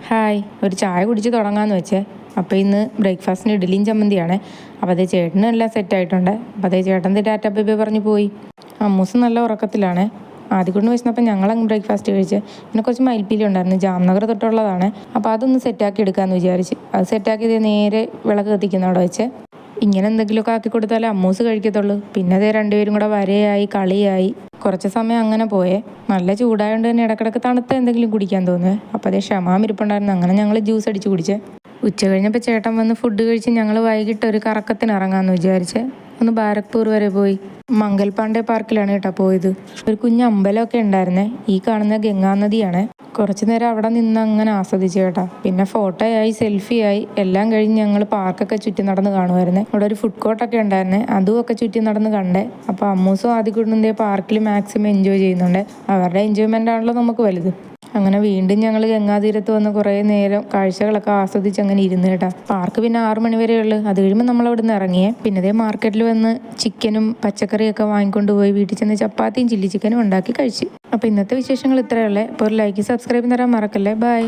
Hi, ഒരു ചായ കുടിച്ച് തുടങ്ങാമെന്ന് വെച്ചേ. അപ്പോൾ ഇന്ന് ബ്രേക്ക്ഫാസ്റ്റിന് ഇഡ്ഡലിയും ചമ്മന്തിയാണേ. അപ്പോൾ അതേ ചേട്ടനും എല്ലാം സെറ്റായിട്ടുണ്ട്. അപ്പോൾ അതേ ചേട്ടൻ ടാറ്റ ബൈ പറഞ്ഞ് പോയി. അമ്മൂസ് നല്ല ഉറക്കത്തിലാണ്. ആദ്യം കൊണ്ട് വെച്ചപ്പോൾ ഞങ്ങളങ്ങ് ബ്രേക്ക്ഫാസ്റ്റ് കഴിച്ച്. പിന്നെ കുറച്ച് മയിൽപ്പീലി ഉണ്ടായിരുന്നു, ജാംനഗർ തൊട്ടുള്ളതാണ്. അപ്പോൾ അതൊന്ന് സെറ്റാക്കി എടുക്കാമെന്ന് വിചാരിച്ച് അത് സെറ്റാക്കി നേരെ വിളക്ക് കത്തിക്കുന്ന അവിടെ വെച്ച്. ഇങ്ങനെ എന്തെങ്കിലുമൊക്കെ ആക്കി കൊടുത്താലേ അമ്മൂസ് കഴിക്കത്തുള്ളൂ. പിന്നെ അതേ രണ്ടുപേരും കൂടെ വരയായി കളിയായി കുറച്ച് സമയം അങ്ങനെ പോയേ. നല്ല ചൂടായതുകൊണ്ട് തന്നെ ഇടക്കിടക്ക് തണുത്ത എന്തെങ്കിലും കുടിക്കാൻ തോന്നുവേ. അപ്പോൾ അതേ ഷമാം ഇരിപ്പുണ്ടായിരുന്നു. അങ്ങനെ ഞങ്ങൾ ജ്യൂസ് അടിച്ച് കുടിച്ചേ. ഉച്ച കഴിഞ്ഞപ്പോൾ ചേട്ടൻ വന്ന് ഫുഡ് കഴിച്ച് ഞങ്ങൾ വൈകിട്ട് ഒരു കറക്കത്തിന് ഇറങ്ങാമെന്ന് വിചാരിച്ച് ഒന്ന് ബാരക്പൂർ വരെ പോയി. മംഗൽ പാണ്ഡെ പാർക്കിലാണ് കേട്ടോ പോയത്. ഒരു കുഞ്ഞ് അമ്പലമൊക്കെ ഉണ്ടായിരുന്നേ. ഈ കാണുന്ന ഗംഗാനദിയാണ്. കുറച്ച് നേരം അവിടെ നിന്ന് അങ്ങനെ ആസ്വദിച്ചു കേട്ടോ. പിന്നെ ഫോട്ടോയായി സെൽഫിയായി എല്ലാം കഴിഞ്ഞ് ഞങ്ങൾ പാർക്കൊക്കെ ചുറ്റി നടന്ന് കാണുമായിരുന്നേ. അവിടെ ഒരു ഫുഡ് കോർട്ടൊക്കെ ഉണ്ടായിരുന്നേ, അതും ഒക്കെ ചുറ്റി നടന്ന് കണ്ടേ. അപ്പോൾ അമ്മൂസും ആദ്യകൂടുന്നതേ പാർക്കിൽ മാക്സിമം എൻജോയ് ചെയ്യുന്നുണ്ട്. അവരുടെ എൻജോയ്മെൻ്റ് ആണല്ലോ നമുക്ക് വലുത്. അങ്ങനെ വീണ്ടും ഞങ്ങൾ ഗംഗാതീരത്ത് വന്ന് കുറേ നേരം കാഴ്ചകളൊക്കെ ആസ്വദിച്ച് അങ്ങനെ ഇരുന്ന് കേട്ടോ. പാർക്ക് പിന്നെ 6 മണി വരെ ഉള്ളു. അത് കഴിയുമ്പോൾ നമ്മൾ അവിടെ നിന്ന് ഇറങ്ങിയേ. പിന്നെ അതേ മാർക്കറ്റിൽ വന്ന് ചിക്കനും പച്ചക്കറിയൊക്കെ വാങ്ങിക്കൊണ്ട് പോയി വീട്ടിൽ ചെന്ന് ചപ്പാത്തിയും ചില്ലി ചിക്കനും ഉണ്ടാക്കി കഴിച്ച്. അപ്പോൾ ഇന്നത്തെ വിശേഷങ്ങൾ ഇത്രയേ ഉള്ളേ. അപ്പോൾ ഒരു ലൈക്ക് സബ്സ്ക്രൈബ് തരാൻ മറക്കല്ലേ. ബൈ.